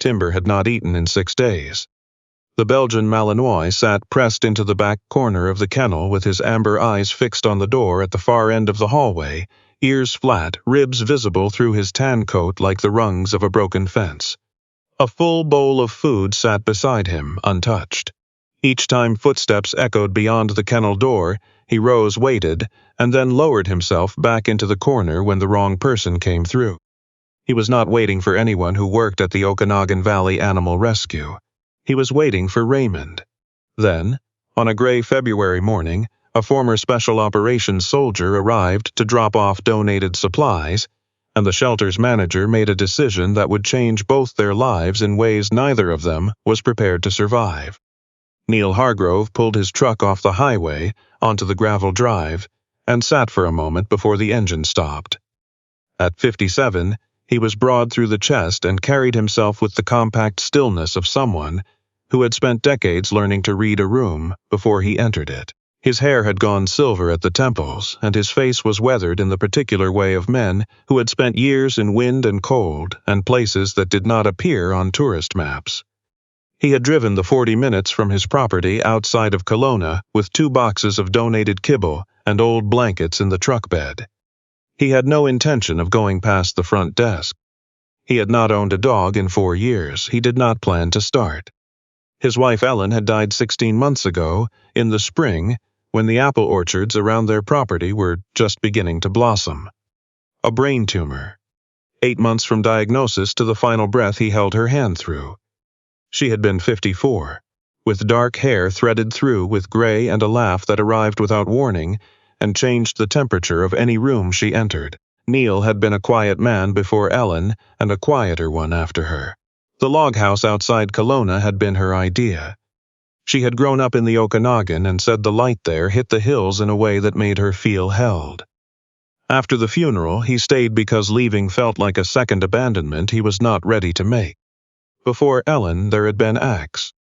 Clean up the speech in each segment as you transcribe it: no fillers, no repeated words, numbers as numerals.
Timber had not eaten in 6 days. The Belgian Malinois sat pressed into the back corner of the kennel with his amber eyes fixed on the door at the far end of the hallway, ears flat, ribs visible through his tan coat like the rungs of a broken fence. A full bowl of food sat beside him, untouched. Each time footsteps echoed beyond the kennel door, he rose, waited, and then lowered himself back into the corner when the wrong person came through. He was not waiting for anyone who worked at the Okanagan Valley Animal Rescue. He was waiting for Raymond. Then, on a gray February morning, a former Special Operations soldier arrived to drop off donated supplies, and the shelter's manager made a decision that would change both their lives in ways neither of them was prepared to survive. Neil Hargrove pulled his truck off the highway onto the gravel drive and sat for a moment before the engine stopped. At 57, he was broad through the chest and carried himself with the compact stillness of someone who had spent decades learning to read a room before he entered it. His hair had gone silver at the temples, and his face was weathered in the particular way of men who had spent years in wind and cold and places that did not appear on tourist maps. He had driven the 40 minutes from his property outside of Kelowna with 2 boxes of donated kibble and old blankets in the truck bed. He had no intention of going past the front desk. He had not owned a dog in 4 years. He did not plan to start. His wife Ellen had died 16 months ago, in the spring, when the apple orchards around their property were just beginning to blossom. A brain tumor. 8 months from diagnosis to the final breath he held her hand through. She had been 54, with dark hair threaded through with gray and a laugh that arrived without warning and changed the temperature of any room she entered. Neil had been a quiet man before Ellen and a quieter one after her. The log house outside Kelowna had been her idea. She had grown up in the Okanagan and said the light there hit the hills in a way that made her feel held. After the funeral, he stayed because leaving felt like a second abandonment he was not ready to make. Before Ellen, there had been Axe.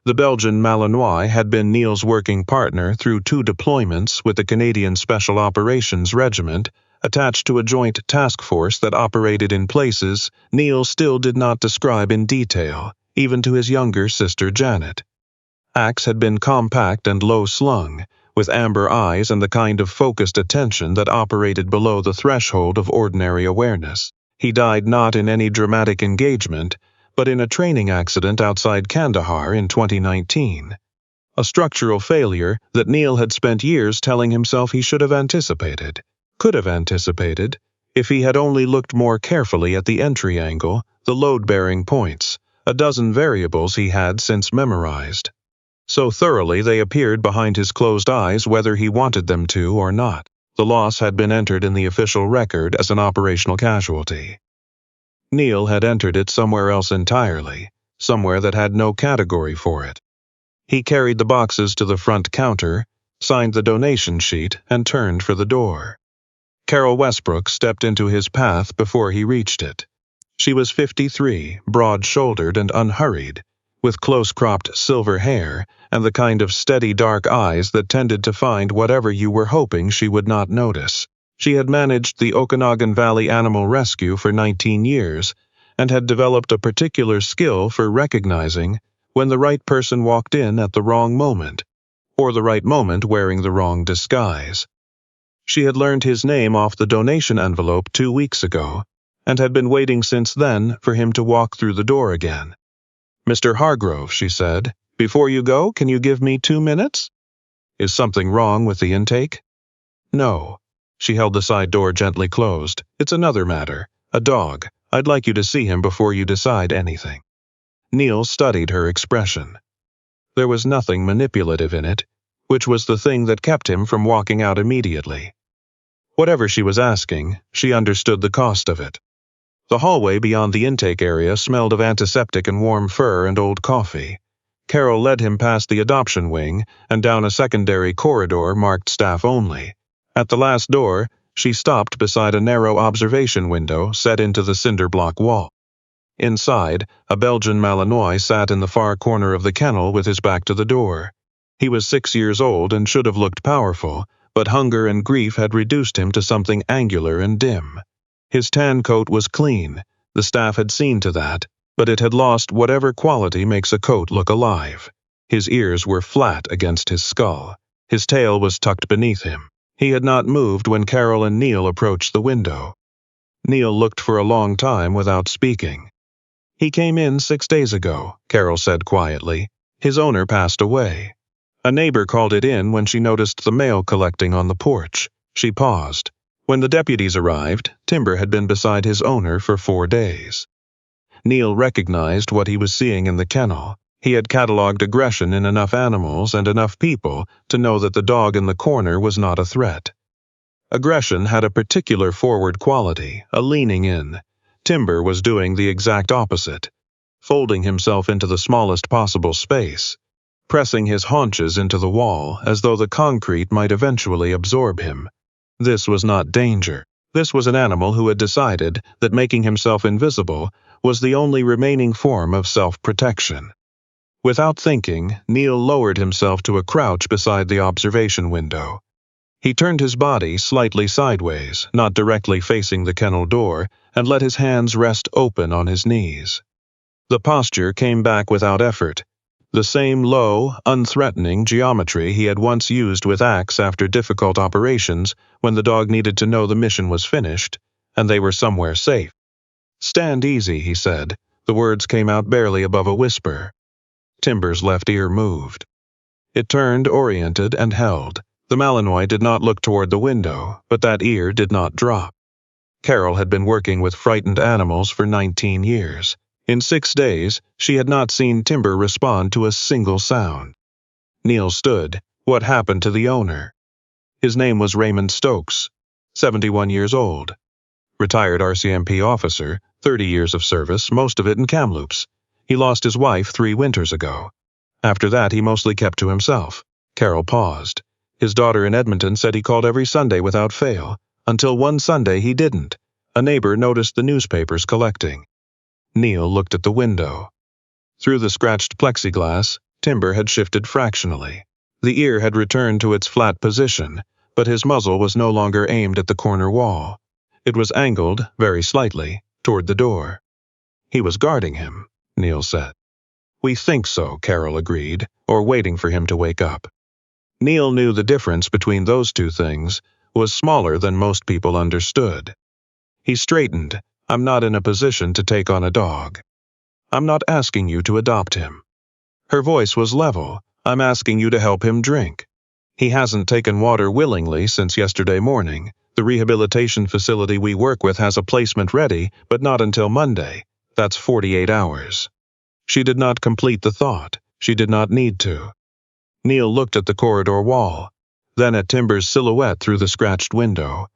The Belgian Malinois had been Neil's working partner through 2 deployments with the Canadian Special Operations Regiment, attached to a joint task force that operated in places Neil still did not describe in detail, even to his younger sister Janet. Axe had been compact and low-slung, with amber eyes and the kind of focused attention that operated below the threshold of ordinary awareness. He died not in any dramatic engagement, but in a training accident outside Kandahar in 2019. A structural failure that Neil had spent years telling himself he should have anticipated. Could have anticipated, if he had only looked more carefully at the entry angle, the load-bearing points, a dozen variables he had since memorized. So thoroughly they appeared behind his closed eyes whether he wanted them to or not. The loss had been entered in the official record as an operational casualty. Neil had entered it somewhere else entirely, somewhere that had no category for it. He carried the boxes to the front counter, signed the donation sheet, and turned for the door. Carol Westbrook stepped into his path before he reached it. She was 53, broad-shouldered and unhurried, with close-cropped silver hair and the kind of steady dark eyes that tended to find whatever you were hoping she would not notice. She had managed the Okanagan Valley Animal Rescue for 19 years and had developed a particular skill for recognizing when the right person walked in at the wrong moment, or the right moment wearing the wrong disguise. She had learned his name off the donation envelope 2 weeks ago, and had been waiting since then for him to walk through the door again. "Mr. Hargrove," she said, "before you go, can you give me 2 minutes? Is something wrong with the intake?" "No." She held the side door gently closed. "It's another matter. A dog. I'd like you to see him before you decide anything." Neil studied her expression. There was nothing manipulative in it, which was the thing that kept him from walking out immediately. Whatever she was asking, she understood the cost of it. The hallway beyond the intake area smelled of antiseptic and warm fur and old coffee. Carol led him past the adoption wing and down a secondary corridor marked staff only. At the last door, she stopped beside a narrow observation window set into the cinder block wall. Inside, a Belgian Malinois sat in the far corner of the kennel with his back to the door. He was 6 years old and should have looked powerful, but hunger and grief had reduced him to something angular and dim. His tan coat was clean. The staff had seen to that, but it had lost whatever quality makes a coat look alive. His ears were flat against his skull. His tail was tucked beneath him. He had not moved when Carol and Neil approached the window. Neil looked for a long time without speaking. "He came in 6 days ago," Carol said quietly. "His owner passed away." A neighbor called it in when she noticed the mail collecting on the porch. She paused. When the deputies arrived, Timber had been beside his owner for 4 days. Neil recognized what he was seeing in the kennel. He had catalogued aggression in enough animals and enough people to know that the dog in the corner was not a threat. Aggression had a particular forward quality, a leaning in. Timber was doing the exact opposite, folding himself into the smallest possible space, pressing his haunches into the wall as though the concrete might eventually absorb him. This was not danger. This was an animal who had decided that making himself invisible was the only remaining form of self-protection. Without thinking, Neil lowered himself to a crouch beside the observation window. He turned his body slightly sideways, not directly facing the kennel door, and let his hands rest open on his knees. The posture came back without effort. The same low, unthreatening geometry he had once used with Axe after difficult operations when the dog needed to know the mission was finished, and they were somewhere safe. "Stand easy," he said. The words came out barely above a whisper. Timber's left ear moved. It turned, oriented, and held. The Malinois did not look toward the window, but that ear did not drop. Carol had been working with frightened animals for 19 years. In 6 days, she had not seen Timber respond to a single sound. Neil stood. What happened to the owner? His name was Raymond Stokes, 71 years old. Retired RCMP officer, 30 years of service, most of it in Kamloops. He lost his wife 3 winters ago. After that, he mostly kept to himself. Carol paused. His daughter in Edmonton said he called every Sunday without fail, until one Sunday he didn't. A neighbor noticed the newspapers collecting. Neil looked at the window. Through the scratched plexiglass, Timber had shifted fractionally. The ear had returned to its flat position, but his muzzle was no longer aimed at the corner wall. It was angled, very slightly, toward the door. "He was guarding him," Neil said. "We think so," Carol agreed, or waiting for him to wake up. Neil knew the difference between those two things was smaller than most people understood. He straightened. "I'm not in a position to take on a dog. I'm not asking you to adopt him." Her voice was level. "I'm asking you to help him drink. He hasn't taken water willingly since yesterday morning. The rehabilitation facility we work with has a placement ready, but not until Monday. That's 48 hours. She did not complete the thought. She did not need to. Neil looked at the corridor wall, then at Timber's silhouette through the scratched window.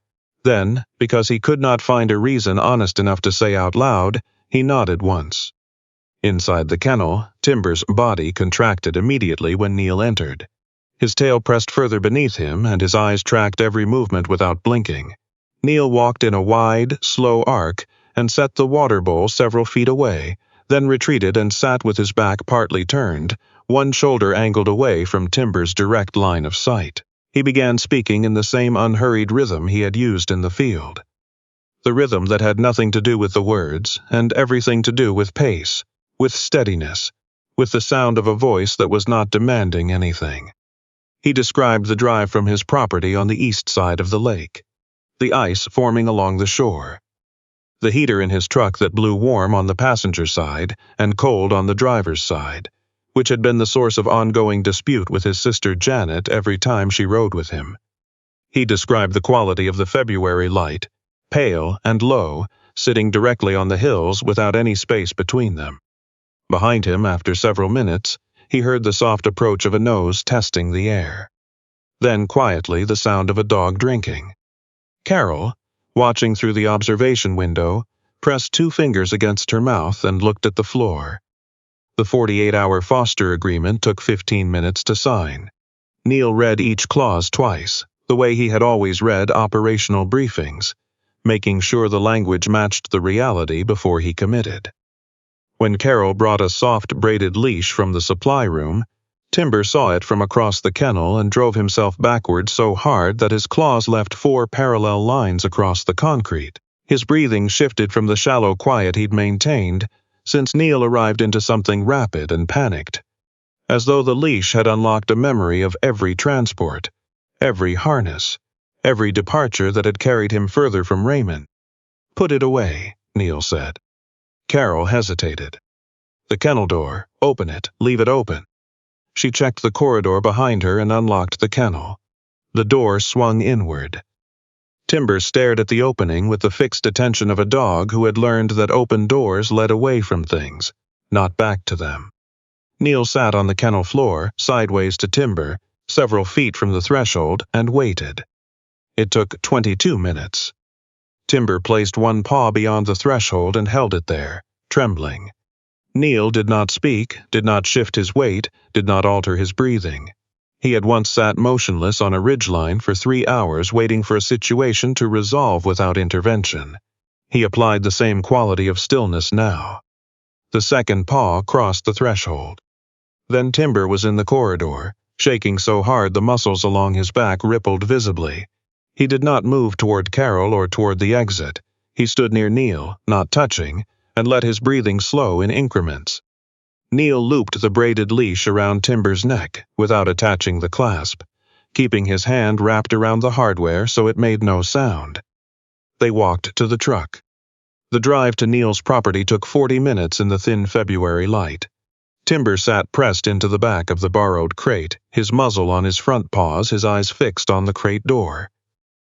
Then, because he could not find a reason honest enough to say out loud, he nodded once. Inside the kennel, Timber's body contracted immediately when Neil entered. His tail pressed further beneath him, and his eyes tracked every movement without blinking. Neil walked in a wide, slow arc and set the water bowl several feet away, then retreated and sat with his back partly turned, one shoulder angled away from Timber's direct line of sight. He began speaking in the same unhurried rhythm he had used in the field. The rhythm that had nothing to do with the words, and everything to do with pace, with steadiness, with the sound of a voice that was not demanding anything. He described the drive from his property on the east side of the lake, the ice forming along the shore, the heater in his truck that blew warm on the passenger side and cold on the driver's side, which had been the source of ongoing dispute with his sister Janet every time she rode with him. He described the quality of the February light, pale and low, sitting directly on the hills without any space between them. Behind him, after several minutes, he heard the soft approach of a nose testing the air. Then, quietly, the sound of a dog drinking. Carol, watching through the observation window, pressed 2 fingers against her mouth and looked at the floor. The 48-hour foster agreement took 15 minutes to sign. Neil read each clause twice, the way he had always read operational briefings, making sure the language matched the reality before he committed. When Carol brought a soft braided leash from the supply room, Timber saw it from across the kennel and drove himself backward so hard that his claws left 4 parallel lines across the concrete. His breathing shifted from the shallow quiet he'd maintained, since Neil arrived into something rapid and panicked, as though the leash had unlocked a memory of every transport, every harness, every departure that had carried him further from Raymond. "Put it away," Neil said. Carol hesitated. "The kennel door. Open it. Leave it open." She checked the corridor behind her and unlocked the kennel. The door swung inward. Timber stared at the opening with the fixed attention of a dog who had learned that open doors led away from things, not back to them. Neil sat on the kennel floor, sideways to Timber, several feet from the threshold, and waited. It took 22 minutes. Timber placed one paw beyond the threshold and held it there, trembling. Neil did not speak, did not shift his weight, did not alter his breathing. He had once sat motionless on a ridgeline for 3 hours waiting for a situation to resolve without intervention. He applied the same quality of stillness now. The second paw crossed the threshold. Then Timber was in the corridor, shaking so hard the muscles along his back rippled visibly. He did not move toward Carol or toward the exit. He stood near Neil, not touching, and let his breathing slow in increments. Neil looped the braided leash around Timber's neck without attaching the clasp, keeping his hand wrapped around the hardware so it made no sound. They walked to the truck. The drive to Neil's property took 40 minutes in the thin February light. Timber sat pressed into the back of the borrowed crate, his muzzle on his front paws, his eyes fixed on the crate door.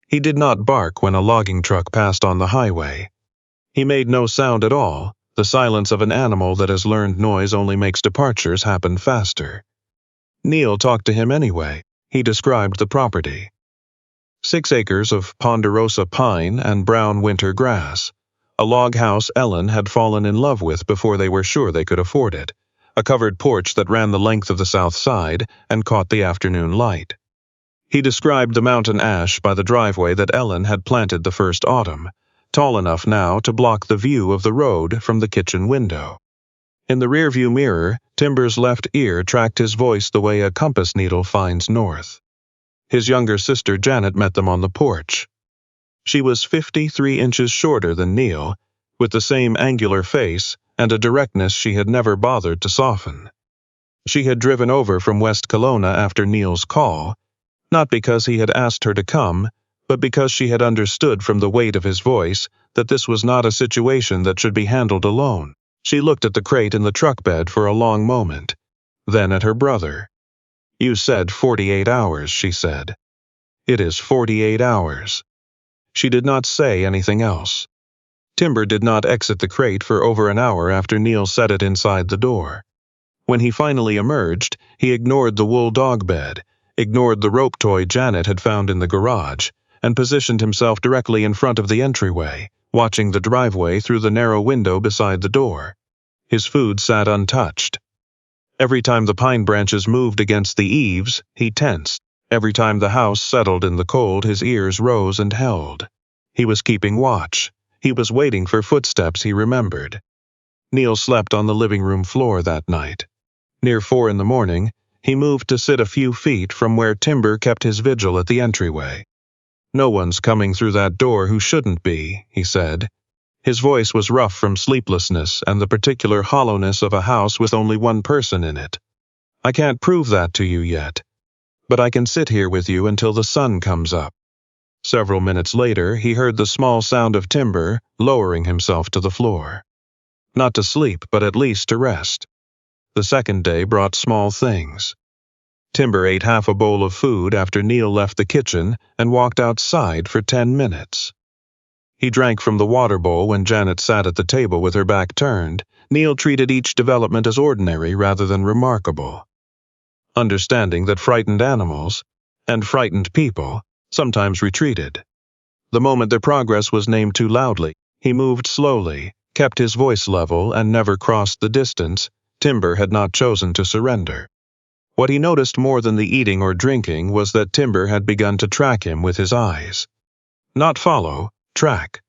He did not bark when a logging truck passed on the highway. He made no sound at all. The silence of an animal that has learned noise only makes departures happen faster. Neil talked to him anyway. He described the property. 6 acres of ponderosa pine and brown winter grass. A log house Ellen had fallen in love with before they were sure they could afford it. A covered porch that ran the length of the south side and caught the afternoon light. He described the mountain ash by the driveway that Ellen had planted the first autumn, tall enough now to block the view of the road from the kitchen window. In the rearview mirror, Timber's left ear tracked his voice the way a compass needle finds north. His younger sister Janet met them on the porch. She was 53 inches shorter than Neil, with the same angular face and a directness she had never bothered to soften. She had driven over from West Kelowna after Neil's call, not because he had asked her to come, but because she had understood from the weight of his voice that this was not a situation that should be handled alone. She looked at the crate in the truck bed for a long moment, then at her brother. "You said 48 hours, she said. "It is 48 hours. She did not say anything else. Timber did not exit the crate for over an hour after Neil set it inside the door. When he finally emerged, he ignored the wool dog bed, ignored the rope toy Janet had found in the garage, and positioned himself directly in front of the entryway, watching the driveway through the narrow window beside the door. His food sat untouched. Every time the pine branches moved against the eaves, he tensed. Every time the house settled in the cold, his ears rose and held. He was keeping watch. He was waiting for footsteps he remembered. Neil slept on the living room floor that night. Near 4 in the morning, he moved to sit a few feet from where Timber kept his vigil at the entryway. "No one's coming through that door who shouldn't be," he said. His voice was rough from sleeplessness and the particular hollowness of a house with only one person in it. "I can't prove that to you yet, but I can sit here with you until the sun comes up." Several minutes later, he heard the small sound of Timber lowering himself to the floor. Not to sleep, but at least to rest. The second day brought small things. Timber ate half a bowl of food after Neil left the kitchen and walked outside for 10 minutes. He drank from the water bowl when Janet sat at the table with her back turned. Neil treated each development as ordinary rather than remarkable, understanding that frightened animals, and frightened people, sometimes retreated. The moment their progress was named too loudly, he moved slowly, kept his voice level, and never crossed the distance. Timber had not chosen to surrender. What he noticed more than the eating or drinking was that Timber had begun to track him with his eyes. Not follow, track.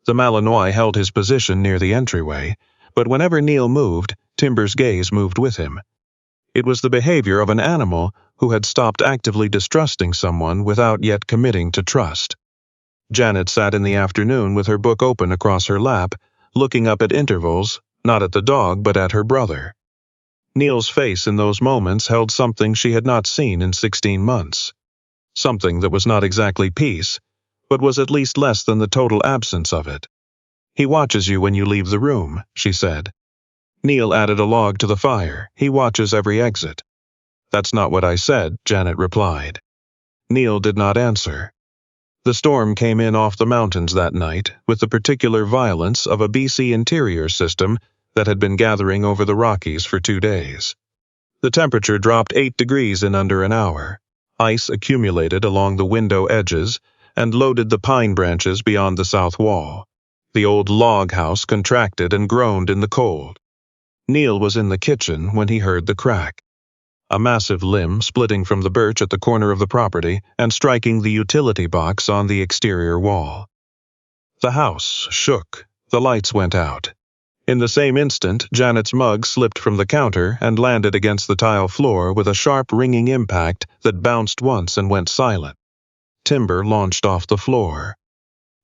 The Malinois held his position near the entryway, but whenever Neil moved, Timber's gaze moved with him. It was the behavior of an animal who had stopped actively distrusting someone without yet committing to trust. Janet sat in the afternoon with her book open across her lap, looking up at intervals, Not at the dog, but at her brother. Neil's face in those moments held something she had not seen in 16 months. Something that was not exactly peace, but was at least less than the total absence of it. "He watches you when you leave the room," she said. Neil added a log to the fire. "He watches every exit." "That's not what I said," Janet replied. Neil did not answer. The storm came in off the mountains that night, with the particular violence of a BC interior system that had been gathering over the Rockies for 2 days. The temperature dropped 8 degrees in under an hour. Ice accumulated along the window edges and loaded the pine branches beyond the south wall. The old log house contracted and groaned in the cold. Neil was in the kitchen when he heard the crack. A massive limb splitting from the birch at the corner of the property and striking the utility box on the exterior wall. The house shook. The lights went out. In the same instant, Janet's mug slipped from the counter and landed against the tile floor with a sharp ringing impact that bounced once and went silent. Timber launched off the floor.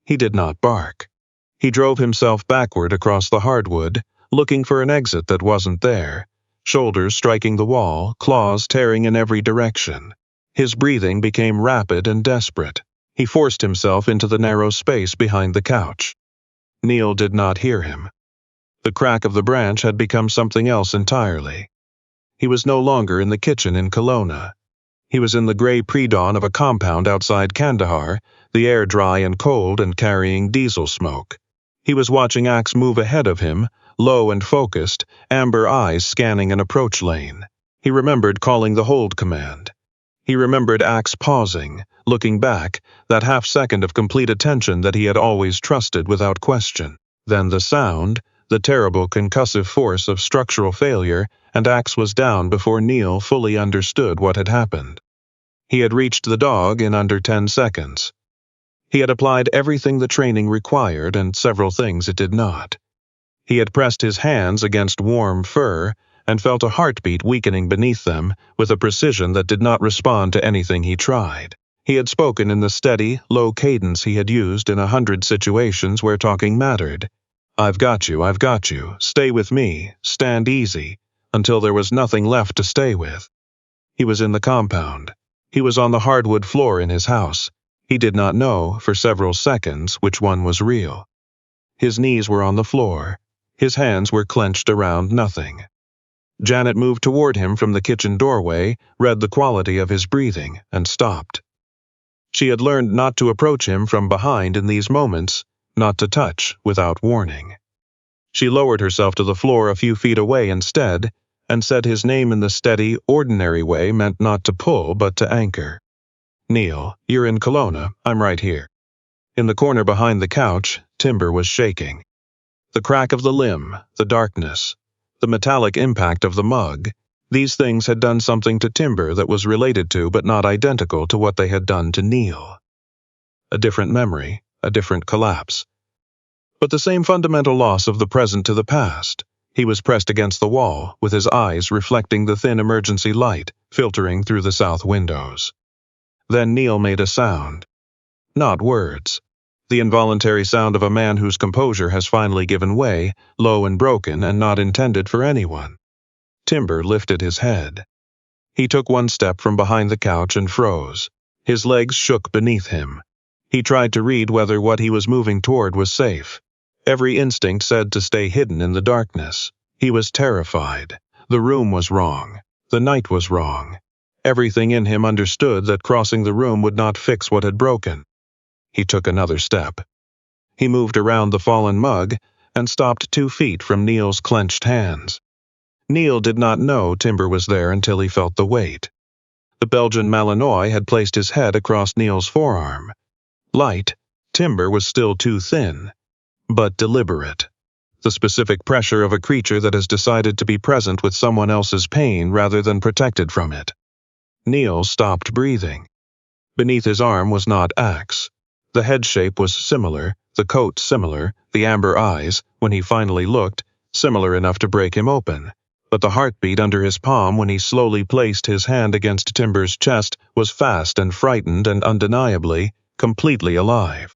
He did not bark. He drove himself backward across the hardwood, looking for an exit that wasn't there, shoulders striking the wall, claws tearing in every direction. His breathing became rapid and desperate. He forced himself into the narrow space behind the couch. Neil did not hear him. The crack of the branch had become something else entirely. He was no longer in the kitchen in Kelowna. He was in the gray pre-dawn of a compound outside Kandahar, the air dry and cold and carrying diesel smoke. He was watching Axe move ahead of him, low and focused, amber eyes scanning an approach lane. He remembered calling the hold command. He remembered Axe pausing, looking back, that half-second of complete attention that he had always trusted without question. Then the sound, the terrible concussive force of structural failure, and Axe was down before Neil fully understood what had happened. He had reached the dog in under 10 seconds. He had applied everything the training required and several things it did not. He had pressed his hands against warm fur and felt a heartbeat weakening beneath them with a precision that did not respond to anything he tried. He had spoken in the steady, low cadence he had used in 100 situations where talking mattered. I've got you, stay with me, stand easy," until there was nothing left to stay with. He was in the compound. He was on the hardwood floor in his house. He did not know, for several seconds, which one was real. His knees were on the floor. His hands were clenched around nothing. Janet moved toward him from the kitchen doorway, read the quality of his breathing, and stopped. She had learned not to approach him from behind in these moments, not to touch without warning. She lowered herself to the floor a few feet away instead, and said his name in the steady, ordinary way meant not to pull but to anchor. "Neil, you're in Kelowna, I'm right here." In the corner behind the couch, Timber was shaking. The crack of the limb, the darkness, the metallic impact of the mug, these things had done something to Timber that was related to but not identical to what they had done to Neil. A different memory, a different collapse. But the same fundamental loss of the present to the past. He was pressed against the wall, with his eyes reflecting the thin emergency light filtering through the south windows. Then Neil made a sound. Not words. The involuntary sound of a man whose composure has finally given way, low and broken and not intended for anyone. Timber lifted his head. He took one step from behind the couch and froze. His legs shook beneath him. He tried to read whether what he was moving toward was safe. Every instinct said to stay hidden in the darkness. He was terrified. The room was wrong. The night was wrong. Everything in him understood that crossing the room would not fix what had broken. He took another step. He moved around the fallen mug and stopped 2 feet from Neil's clenched hands. Neil did not know Timber was there until he felt the weight. The Belgian Malinois had placed his head across Neil's forearm. Light, Timber was still too thin, but deliberate. The specific pressure of a creature that has decided to be present with someone else's pain rather than protected from it. Neil stopped breathing. Beneath his arm was not Axe. The head shape was similar, the coat similar, the amber eyes, when he finally looked, similar enough to break him open. But the heartbeat under his palm when he slowly placed his hand against Timber's chest was fast and frightened and undeniably, completely alive.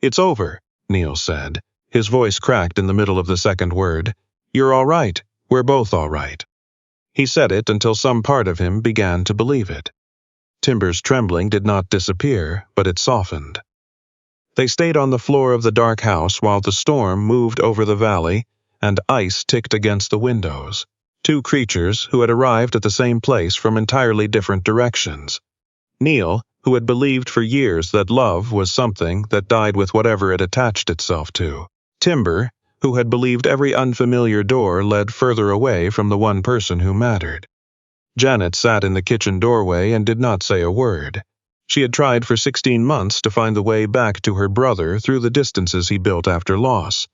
"It's over," Neil said. His voice cracked in the middle of the second word. "You're all right. We're both all right." He said it until some part of him began to believe it. Timber's trembling did not disappear, but it softened. They stayed on the floor of the dark house while the storm moved over the valley and ice ticked against the windows. Two creatures who had arrived at the same place from entirely different directions. Neil, who had believed for years that love was something that died with whatever it attached itself to. Timber, who had believed every unfamiliar door led further away from the one person who mattered. Janet sat in the kitchen doorway and did not say a word. She had tried for 16 months to find the way back to her brother through the distances he built after loss.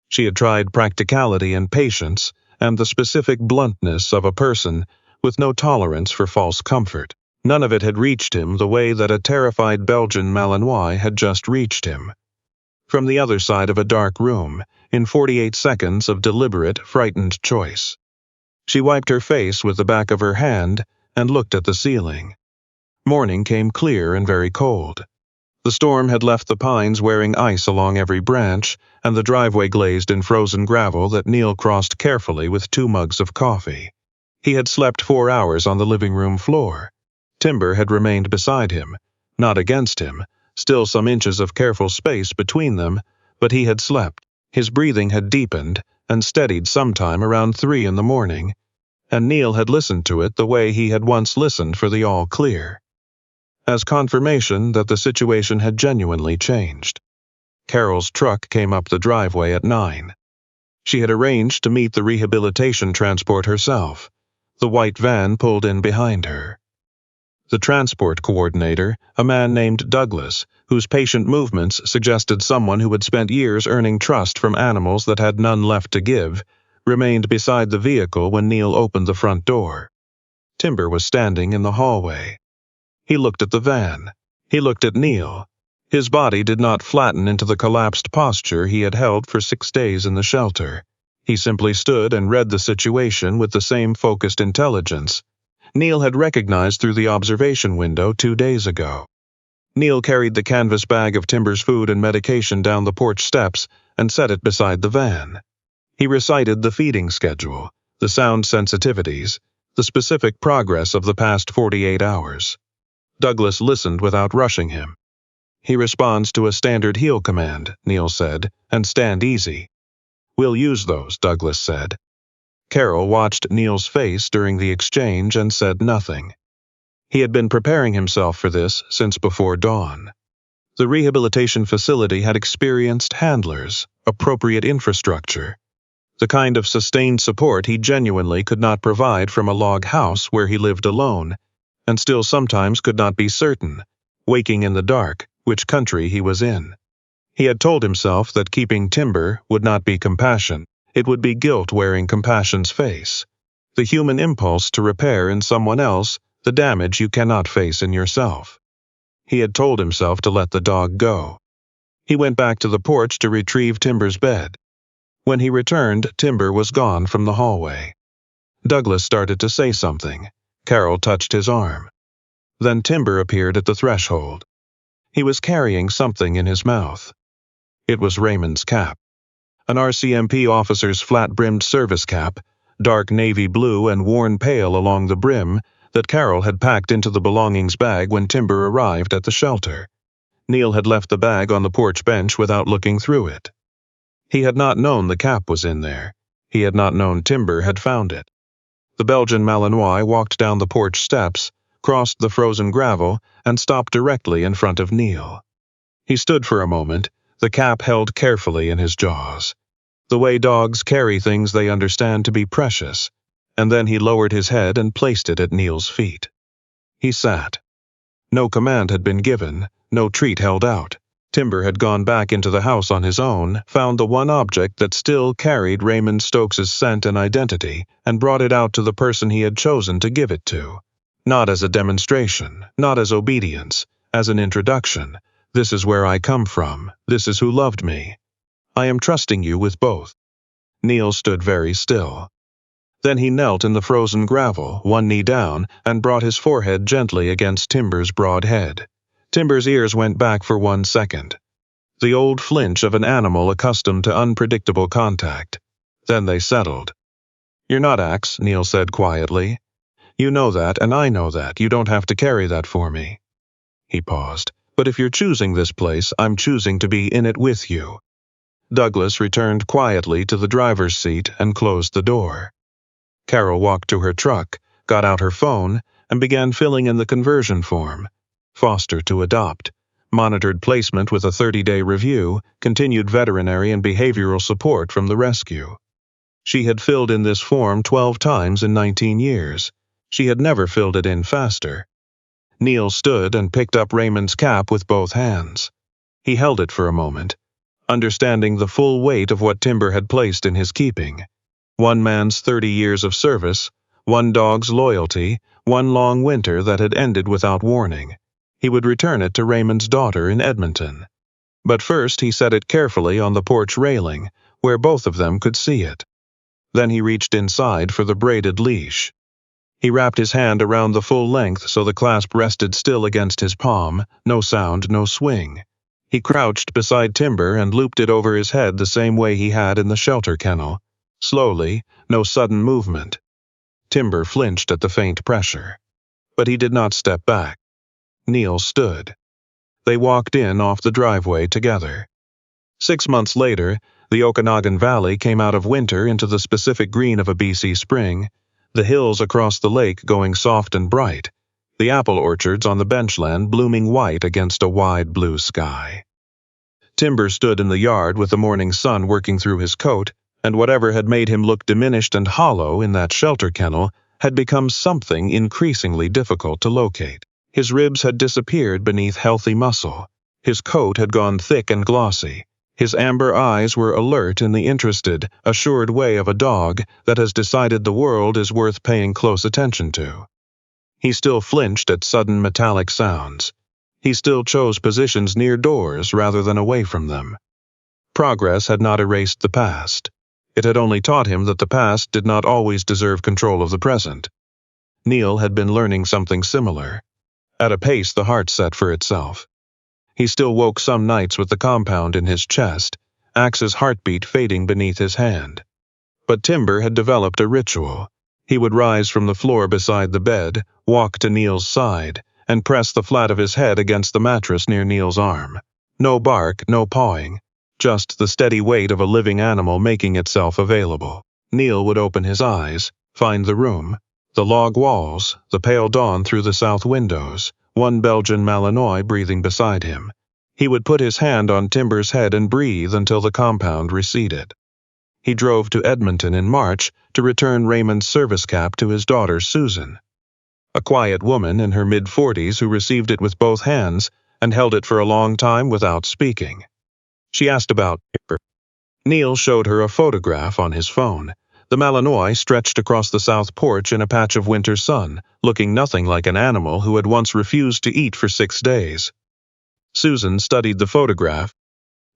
She had tried practicality and patience and the specific bluntness of a person with no tolerance for false comfort. None of it had reached him the way that a terrified Belgian Malinois had just reached him. From the other side of a dark room, in 48 seconds of deliberate, frightened choice. She wiped her face with the back of her hand and looked at the ceiling. Morning came clear and very cold. The storm had left the pines wearing ice along every branch, and the driveway glazed in frozen gravel that Neil crossed carefully with 2 mugs of coffee. He had slept 4 hours on the living room floor. Timber had remained beside him, not against him, still some inches of careful space between them, but he had slept. His breathing had deepened and steadied sometime around 3 in the morning, and Neil had listened to it the way he had once listened for the all clear, as confirmation that the situation had genuinely changed. Carol's truck came up the driveway at 9. She had arranged to meet the rehabilitation transport herself. The white van pulled in behind her. The transport coordinator, a man named Douglas, whose patient movements suggested someone who had spent years earning trust from animals that had none left to give, remained beside the vehicle when Neil opened the front door. Timber was standing in the hallway. He looked at the van. He looked at Neil. His body did not flatten into the collapsed posture he had held for 6 days in the shelter. He simply stood and read the situation with the same focused intelligence Neil had recognized through the observation window 2 days ago. Neil carried the canvas bag of Timber's food and medication down the porch steps and set it beside the van. He recited the feeding schedule, the sound sensitivities, the specific progress of the past 48 hours. Douglas listened without rushing him. "He responds to a standard heel command," Neil said, "and stand easy." "We'll use those," Douglas said. Carol watched Neil's face during the exchange and said nothing. He had been preparing himself for this since before dawn. The rehabilitation facility had experienced handlers, appropriate infrastructure, the kind of sustained support he genuinely could not provide from a log house where he lived alone, and still sometimes could not be certain, waking in the dark, which country he was in. He had told himself that keeping Timber would not be compassion, it would be guilt wearing compassion's face, the human impulse to repair in someone else the damage you cannot face in yourself. He had told himself to let the dog go. He went back to the porch to retrieve Timber's bed. When he returned, Timber was gone from the hallway. Douglas started to say something. Carol touched his arm. Then Timber appeared at the threshold. He was carrying something in his mouth. It was Raymond's cap. An RCMP officer's flat-brimmed service cap, dark navy blue and worn pale along the brim, that Carol had packed into the belongings bag when Timber arrived at the shelter. Neil had left the bag on the porch bench without looking through it. He had not known the cap was in there. He had not known Timber had found it. The Belgian Malinois walked down the porch steps, crossed the frozen gravel, and stopped directly in front of Neil. He stood for a moment, the cap held carefully in his jaws, the way dogs carry things they understand to be precious, and then he lowered his head and placed it at Neil's feet. He sat. No command had been given, no treat held out. Timber had gone back into the house on his own, found the one object that still carried Raymond Stokes' scent and identity, and brought it out to the person he had chosen to give it to. Not as a demonstration, not as obedience, as an introduction. "This is where I come from. This is who loved me. I am trusting you with both." Neil stood very still. Then he knelt in the frozen gravel, one knee down, and brought his forehead gently against Timber's broad head. Timber's ears went back for 1 second. The old flinch of an animal accustomed to unpredictable contact. Then they settled. "You're not Axe," Neil said quietly. "You know that, and I know that. You don't have to carry that for me." He paused. "But if you're choosing this place, I'm choosing to be in it with you." Douglas returned quietly to the driver's seat and closed the door. Carol walked to her truck, got out her phone, and began filling in the conversion form. Foster to adopt. Monitored placement with a 30-day review, continued veterinary and behavioral support from the rescue. She had filled in this form 12 times in 19 years. She had never filled it in faster. Neil stood and picked up Raymond's cap with both hands. He held it for a moment, understanding the full weight of what Timber had placed in his keeping. One man's 30 years of service, one dog's loyalty, one long winter that had ended without warning. He would return it to Raymond's daughter in Edmonton. But first he set it carefully on the porch railing, where both of them could see it. Then he reached inside for the braided leash. He wrapped his hand around the full length so the clasp rested still against his palm, no sound, no swing. He crouched beside Timber and looped it over his head the same way he had in the shelter kennel. Slowly, no sudden movement. Timber flinched at the faint pressure. But he did not step back. Neil stood. They walked in off the driveway together. 6 months later, the Okanagan Valley came out of winter into the specific green of a BC spring, the hills across the lake going soft and bright, the apple orchards on the benchland blooming white against a wide blue sky. Timber stood in the yard with the morning sun working through his coat, and whatever had made him look diminished and hollow in that shelter kennel had become something increasingly difficult to locate. His ribs had disappeared beneath healthy muscle. His coat had gone thick and glossy. His amber eyes were alert in the interested, assured way of a dog that has decided the world is worth paying close attention to. He still flinched at sudden metallic sounds. He still chose positions near doors rather than away from them. Progress had not erased the past. It had only taught him that the past did not always deserve control of the present. Neil had been learning something similar. At a pace the heart set for itself. He still woke some nights with the compound in his chest, Axe's heartbeat fading beneath his hand. But Timber had developed a ritual. He would rise from the floor beside the bed, walk to Neil's side, and press the flat of his head against the mattress near Neil's arm. No bark, no pawing, just the steady weight of a living animal making itself available. Neil would open his eyes, find the room, the log walls, the pale dawn through the south windows, one Belgian Malinois breathing beside him. He would put his hand on Timber's head and breathe until the compound receded. He drove to Edmonton in March to return Raymond's service cap to his daughter Susan, a quiet woman in her mid-40s who received it with both hands and held it for a long time without speaking. She asked about Timber. Neil showed her a photograph on his phone. The Malinois stretched across the south porch in a patch of winter sun, looking nothing like an animal who had once refused to eat for 6 days. Susan studied the photograph.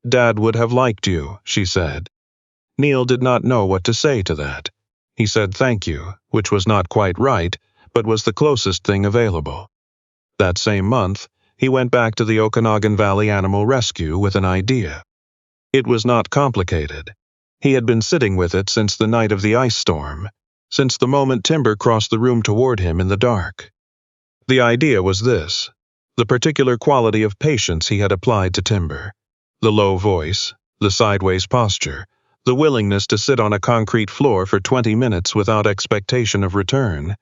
"Dad would have liked you," she said. Neil did not know what to say to that. He said thank you, which was not quite right, but was the closest thing available. That same month, he went back to the Okanagan Valley Animal Rescue with an idea. It was not complicated. He had been sitting with it since the night of the ice storm, since the moment Timber crossed the room toward him in the dark. The idea was this: the particular quality of patience he had applied to Timber, the low voice, the sideways posture, the willingness to sit on a concrete floor for 20 minutes without expectation of return,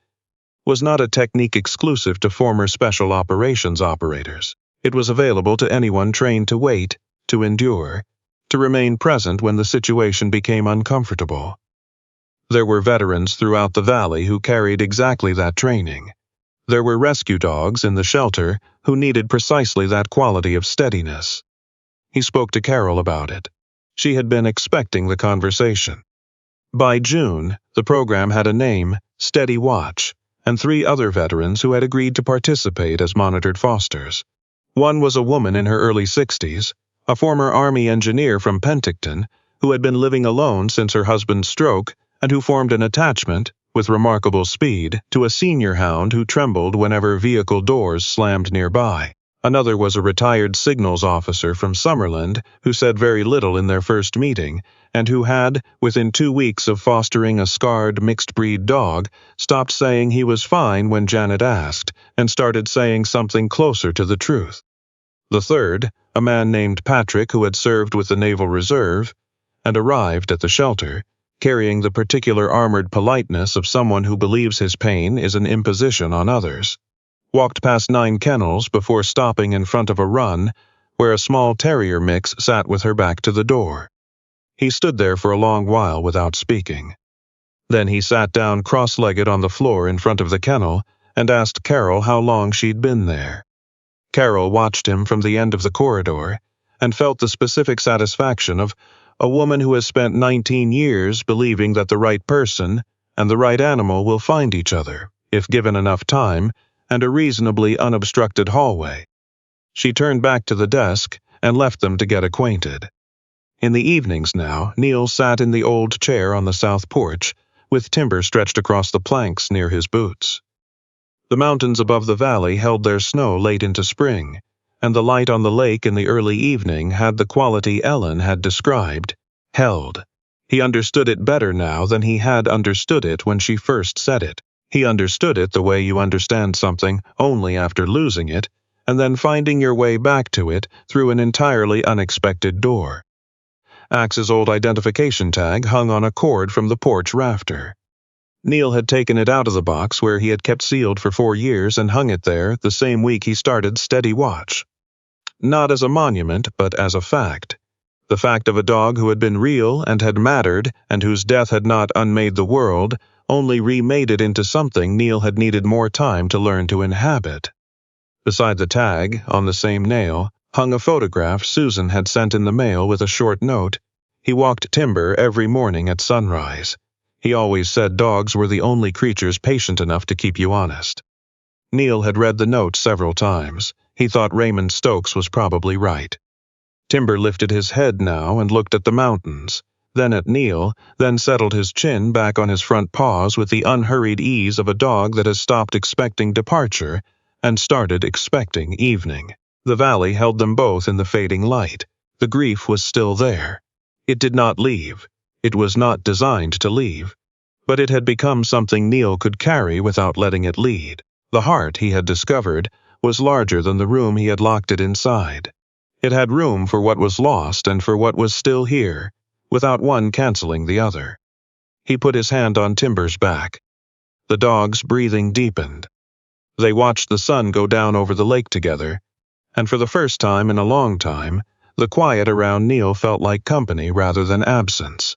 was not a technique exclusive to former special operations operators. It was available to anyone trained to wait, to endure, to remain present when the situation became uncomfortable. There were veterans throughout the valley who carried exactly that training. There were rescue dogs in the shelter who needed precisely that quality of steadiness. He spoke to Carol about it. She had been expecting the conversation. By June, the program had a name, Steady Watch, and 3 other veterans who had agreed to participate as monitored fosters. One was a woman in her early 60s, a former Army engineer from Penticton, who had been living alone since her husband's stroke and who formed an attachment, with remarkable speed, to a senior hound who trembled whenever vehicle doors slammed nearby. Another was a retired signals officer from Summerland who said very little in their first meeting, and who had, within 2 weeks of fostering a scarred mixed-breed dog, stopped saying he was fine when Janet asked, and started saying something closer to the truth. The third, a man named Patrick who had served with the Naval Reserve, and arrived at the shelter, carrying the particular armored politeness of someone who believes his pain is an imposition on others, walked past 9 kennels before stopping in front of a run where a small terrier mix sat with her back to the door. He stood there for a long while without speaking. Then he sat down cross-legged on the floor in front of the kennel and asked Carol how long she'd been there. Carol watched him from the end of the corridor and felt the specific satisfaction of a woman who has spent 19 years believing that the right person and the right animal will find each other, if given enough time and a reasonably unobstructed hallway. She turned back to the desk and left them to get acquainted. In the evenings now, Neil sat in the old chair on the south porch, with timber stretched across the planks near his boots. The mountains above the valley held their snow late into spring, and the light on the lake in the early evening had the quality Ellen had described, held. He understood it better now than he had understood it when she first said it. He understood it the way you understand something only after losing it, and then finding your way back to it through an entirely unexpected door. Axe's old identification tag hung on a cord from the porch rafter. Neil had taken it out of the box where he had kept sealed for 4 years and hung it there the same week he started Steady Watch. Not as a monument, but as a fact. The fact of a dog who had been real and had mattered and whose death had not unmade the world, only remade it into something Neil had needed more time to learn to inhabit. Beside the tag, on the same nail, hung a photograph Susan had sent in the mail with a short note. He walked timber every morning at sunrise. He always said dogs were the only creatures patient enough to keep you honest. Neil had read the note several times. He thought Raymond Stokes was probably right. Timber lifted his head now and looked at the mountains, then at Neil, then settled his chin back on his front paws with the unhurried ease of a dog that has stopped expecting departure and started expecting evening. The valley held them both in the fading light. The grief was still there. It did not leave. It was not designed to leave. But it had become something Neil could carry without letting it lead. The heart, he had discovered, was larger than the room he had locked it inside. It had room for what was lost and for what was still here, without one canceling the other. He put his hand on Timber's back. The dog's breathing deepened. They watched the sun go down over the lake together, and for the first time in a long time, the quiet around Neil felt like company rather than absence.